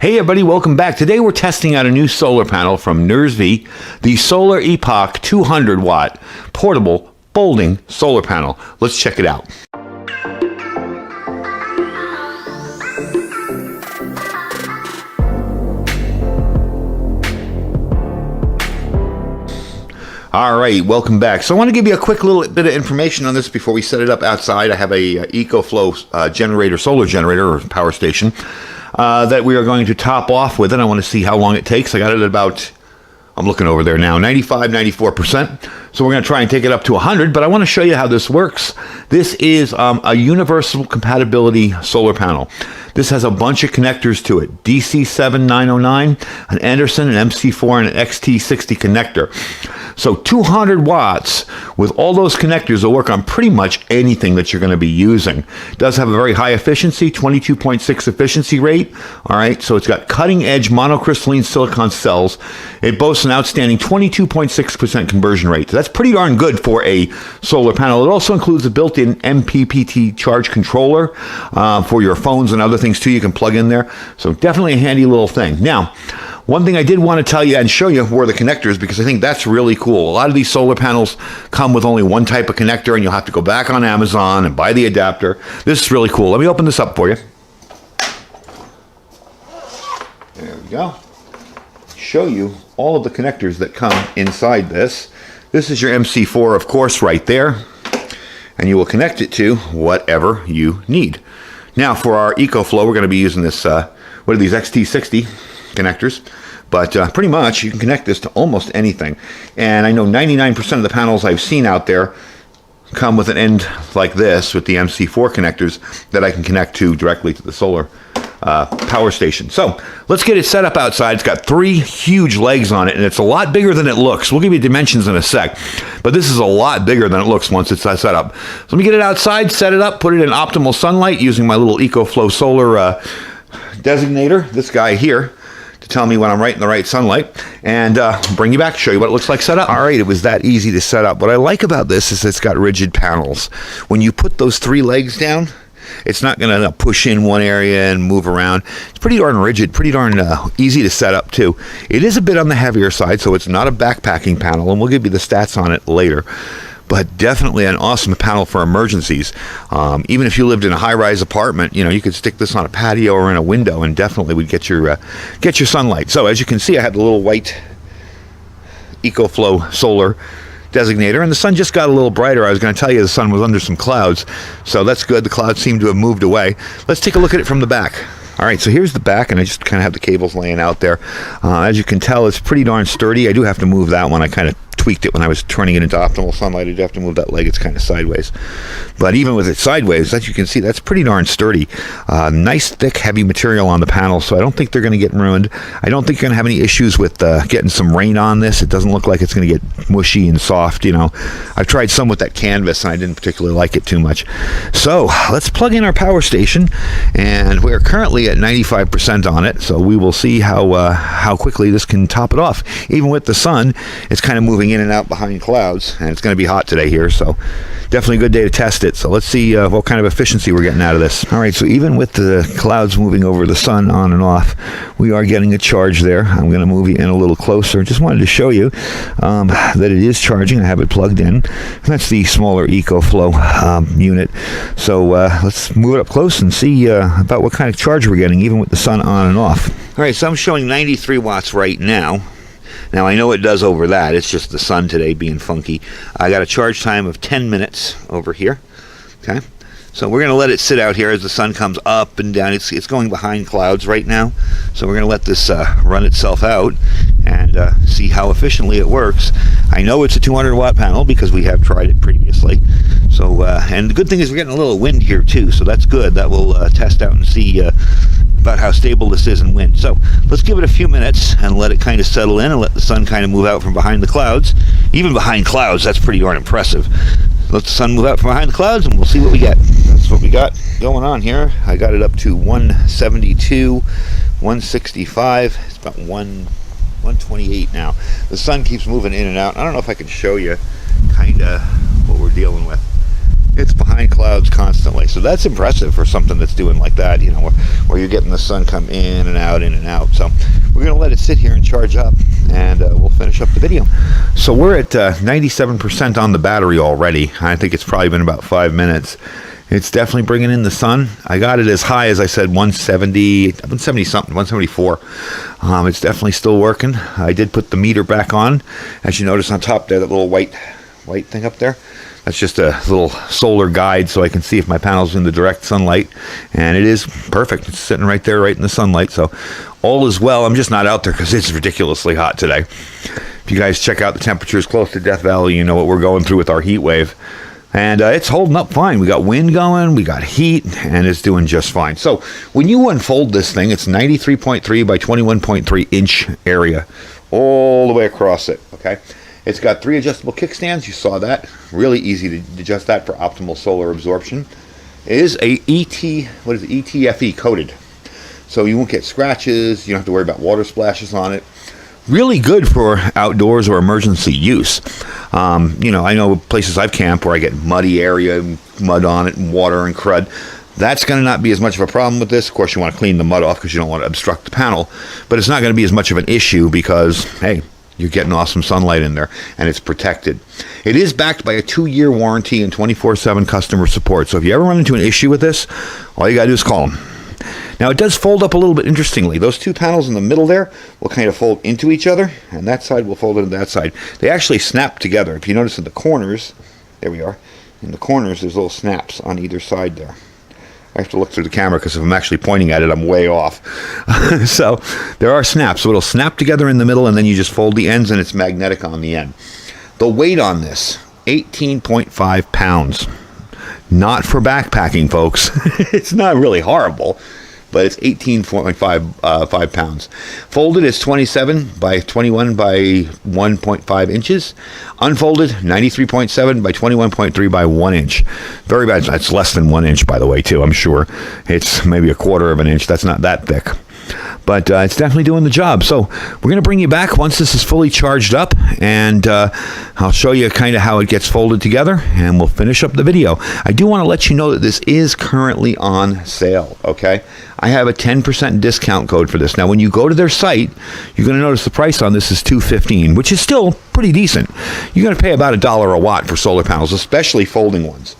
Hey everybody, welcome back. Today we're testing out a new solar panel from Nurzviy, the SolarEpoch 200 watt portable folding solar panel. Let's check it out. All right, welcome back. So I want to give you a quick little bit of information on this before we set it up outside. I have a EcoFlow generator, solar generator or power station that we are going to top off with it. I want to see how long it takes. I got it at about, I'm looking over there now, 95, 94%. So we're going to try and take it up to 100, but I want to show you how this works. This is a universal compatibility solar panel. This has a bunch of connectors to it. DC7909, an Anderson, an MC4, and an XT60 connector. So 200 watts with all those connectors will work on pretty much anything that you're going to be using. It does have a very high efficiency, 22.6 efficiency rate. All right, so it's got cutting edge monocrystalline silicon cells. It boasts an outstanding 22.6% conversion rate. So that's pretty darn good for a solar panel. It also includes a built-in MPPT charge controller for your phones and other things too. You can plug in there. So definitely a handy little thing. Now, one thing I did want to tell you and show you were the connectors, because I think that's really cool. A lot of these solar panels come with only one type of connector, and you'll have to go back on Amazon and buy the adapter. This is really cool. Let me open this up for you. There we go. Show you all of the connectors that come inside this. This is your MC4, of course, right there. And you will connect it to whatever you need. Now, for our EcoFlow, we're going to be using this, what are these, XT60 connectors, but pretty much you can connect this to almost anything. And I know 99% of the panels I've seen out there come with an end like this with the MC4 connectors that I can connect to directly to the solar power station. So let's get it set up outside. It's got 3 huge legs on it, and it's a lot bigger than it looks. We'll give you dimensions in a sec, but this is a lot bigger than it looks once it's set up. So let me get it outside, set it up, put it in optimal sunlight using my little EcoFlow solar designator, this guy here, to tell me when I'm right in the right sunlight, and bring you back, show you what it looks like set up. All right, it was that easy to set up. What I like about this is it's got rigid panels. When you put those 3 legs down, it's not going to push in one area and move around. It's pretty darn rigid, pretty darn easy to set up too. It is a bit on the heavier side, so it's not a backpacking panel, and we'll give you the stats on it later. But definitely an awesome panel for emergencies. Even if you lived in a high-rise apartment, you could stick this on a patio or in a window, and definitely would get your sunlight. So as you can see, I have the little white EcoFlow solar designator, and the sun just got a little brighter. I was going to tell you the sun was under some clouds, so that's good. The clouds seem to have moved away. Let's take a look at it from the back. All right, so here's the back, and I just kind of have the cables laying out there. As you can tell, it's pretty darn sturdy. I do have to move that one. I kind of tweaked it when I was turning it into optimal sunlight. I do have to move that leg. It's kind of sideways. But even with it sideways, as you can see, that's pretty darn sturdy. Nice, thick, heavy material on the panel, so I don't think they're going to get ruined. I don't think you're going to have any issues with getting some rain on this. It doesn't look like it's going to get mushy and soft, I've tried some with that canvas, and I didn't particularly like it too much. So let's plug in our power station, and we're currently at 95% on it, so we will see how quickly this can top it off. Even with the sun, it's kind of moving in and out behind clouds, and it's going to be hot today here, so definitely a good day to test it. So let's see what kind of efficiency we're getting out of this. All right, so even with the clouds moving over the sun on and off, we are getting a charge there. I'm going to move you in a little closer. Just wanted to show you that it is charging. I have it plugged in. That's the smaller EcoFlow unit. So let's move it up close and see about what kind of charge we're getting, even with the sun on and off. All right, so I'm showing 93 watts right now. Now, I know it does over that. It's just the sun today being funky. I got a charge time of 10 minutes over here. Okay, so we're going to let it sit out here as the sun comes up and down. It's going behind clouds right now, so we're going to let this run itself out and see how efficiently it works. I know it's a 200 watt panel because we have tried it previously. So, and the good thing is we're getting a little wind here too, so that's good. That will test out and see about how stable this is in wind. So let's give it a few minutes and let it kind of settle in and let the sun kind of move out from behind the clouds. Even behind clouds, that's pretty darn impressive. Let the sun move out from behind the clouds and we'll see what we get. That's what we got going on here. I got it up to 172, 165. It's about 128 now. The sun keeps moving in and out. I don't know if I can show you kind of what we're dealing with. it's behind clouds constantly. So that's impressive for something that's doing like that, you know, where you're getting the sun come in and out, in and out. So we're going to let it sit here and charge up, and we'll finish up the video. So we're at 97% on the battery already. I think it's probably been about 5 minutes. It's definitely bringing in the sun. I got it as high as I said, 170 something, 174. It's definitely still working. I did put the meter back on. As you notice on top there, that little white thing up there. That's just a little solar guide so I can see if my panel's in the direct sunlight. And it is perfect. It's sitting right there, right in the sunlight. So all is well. I'm just not out there because it's ridiculously hot today. If you guys check out the temperatures close to Death Valley, you know what we're going through with our heat wave. And it's holding up fine. We got wind going, we got heat, and it's doing just fine. So when you unfold this thing, it's 93.3 by 21.3 inch area all the way across it, okay? It's got 3 adjustable kickstands. You saw that. Really easy to adjust that for optimal solar absorption. It is a ETFE coated. So you won't get scratches. You don't have to worry about water splashes on it. Really good for outdoors or emergency use. You know, I know places I've camped where I get muddy area, mud on it, and water and crud. That's going to not be as much of a problem with this. Of course, you want to clean the mud off because you don't want to obstruct the panel. But it's not going to be as much of an issue because, hey, you're getting awesome sunlight in there, and it's protected. It is backed by a 2-year warranty and 24/7 customer support. So if you ever run into an issue with this, all you got to do is call them. Now, it does fold up a little bit interestingly. Those 2 panels in the middle there will kind of fold into each other, and that side will fold into that side. They actually snap together. If you notice in the corners, there we are, in the corners there's little snaps on either side there. I have to look through the camera because if I'm actually pointing at it, I'm way off. So there are snaps. So it'll snap together in the middle, and then you just fold the ends, and it's magnetic on the end. The weight on this, 18.5 pounds. Not for backpacking, folks. It's not really horrible, but it's 18.5 pounds. Folded is 27 by 21 by 1.5 inches. Unfolded, 93.7 by 21.3 by 1 inch. Very bad. That's less than 1 inch, by the way, too, I'm sure. It's maybe 1/4 of an inch. That's not that thick. But it's definitely doing the job. So we're going to bring you back once this is fully charged up, and I'll show you kind of how it gets folded together, and we'll finish up the video. I do want to let you know that this is currently on sale, okay? I have a 10% discount code for this. Now, when you go to their site, you're going to notice the price on this is $215, which is still pretty decent. You're going to pay about $1 a watt for solar panels, especially folding ones.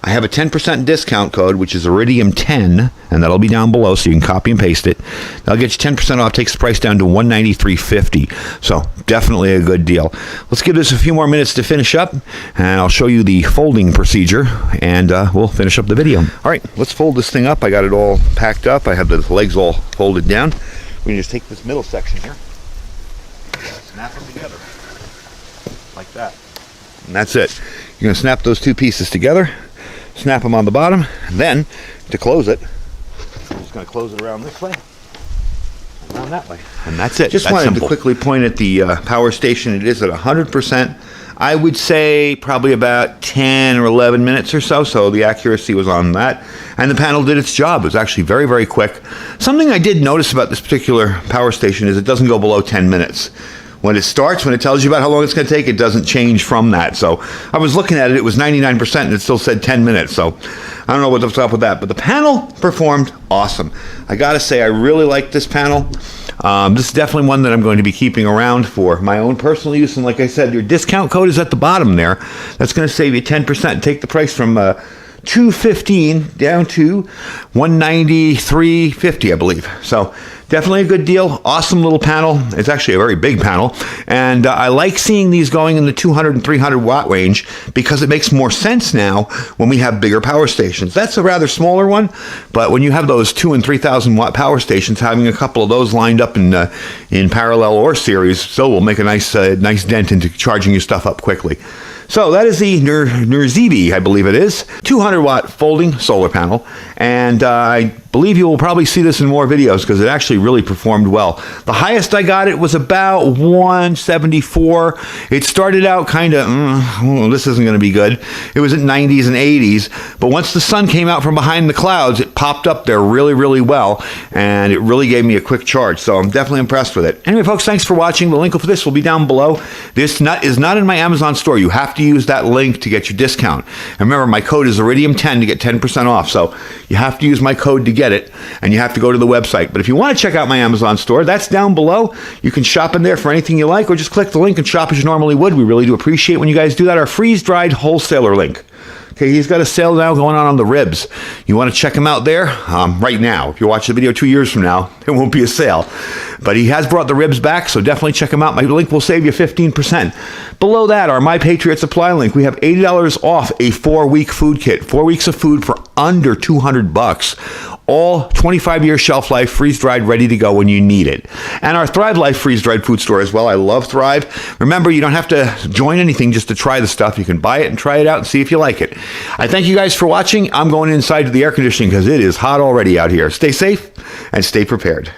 I have a 10% discount code, which is Iridium10, and that'll be down below, so you can copy and paste it. That'll get you 10% off, takes the price down to $193.50. So definitely a good deal. Let's give this a few more minutes to finish up, and I'll show you the folding procedure, and we'll finish up the video. All right, let's fold this thing up. I got it all packed up. I have the legs all folded down. We can just take this middle section here, snap them together, like that. And that's it. You're going to snap those 2 pieces together. Snap them on the bottom, and then to close it, I'm just going to close it around this way, around that way, and that's it. Just wanted to quickly point at the power station. It is at 100%. I would say probably about 10 or 11 minutes or so, so the accuracy was on that, and the panel did its job. It was actually very, very quick. Something I did notice about this particular power station is it doesn't go below 10 minutes. When it starts, when it tells you about how long it's going to take, it doesn't change from that. So I was looking at it, it was 99%, and it still said 10 minutes. So I don't know what's up with that. But the panel performed awesome. I got to say, I really like this panel. This is definitely one that I'm going to be keeping around for my own personal use. And like I said, your discount code is at the bottom there. That's going to save you 10%. Take the price from $215 down to $193.50, I believe. So definitely a good deal. Awesome little panel. It's actually a very big panel, and I like seeing these going in the 200 and 300 watt range because it makes more sense now when we have bigger power stations. That's a rather smaller one, but when you have those 2,000 and 3,000 watt power stations, having a couple of those lined up in parallel or series still will make a nice dent into charging your stuff up quickly. So that is the Nurzviy, I believe it is, 200 watt folding solar panel, and I believe you will probably see this in more videos because it actually really performed well. The highest I got it was about 174. It started out kind of, this isn't going to be good. It was at 90s and 80s, but once the sun came out from behind the clouds, it popped up there really, really well, and it really gave me a quick charge, so I'm definitely impressed with it. Anyway, folks, thanks for watching. The link for this will be down below. This nut is not in my Amazon store. You have to use that link to get your discount. And remember, my code is Iridium10 to get 10% off, so you have to use my code to get it, and you have to go to the website. But if you want to check out my Amazon store, that's down below. You can shop in there for anything you like, or just click the link and shop as you normally would. We really do appreciate when you guys do that. Our freeze-dried wholesaler link. Okay, he's got a sale now going on the ribs. You want to check him out there? Right now. If you watch the video 2 years from now, there won't be a sale. But he has brought the ribs back, so definitely check him out. My link will save you 15%. Below that, our My Patriot Supply link. We have $80 off a 4-week food kit. 4 weeks of food for under $200. All 25-year shelf life, freeze-dried, ready to go when you need it. And our Thrive Life freeze-dried food store as well. I love Thrive. Remember, you don't have to join anything just to try the stuff. You can buy it and try it out and see if you like it. I thank you guys for watching. I'm going inside to the air conditioning because it is hot already out here. Stay safe and stay prepared.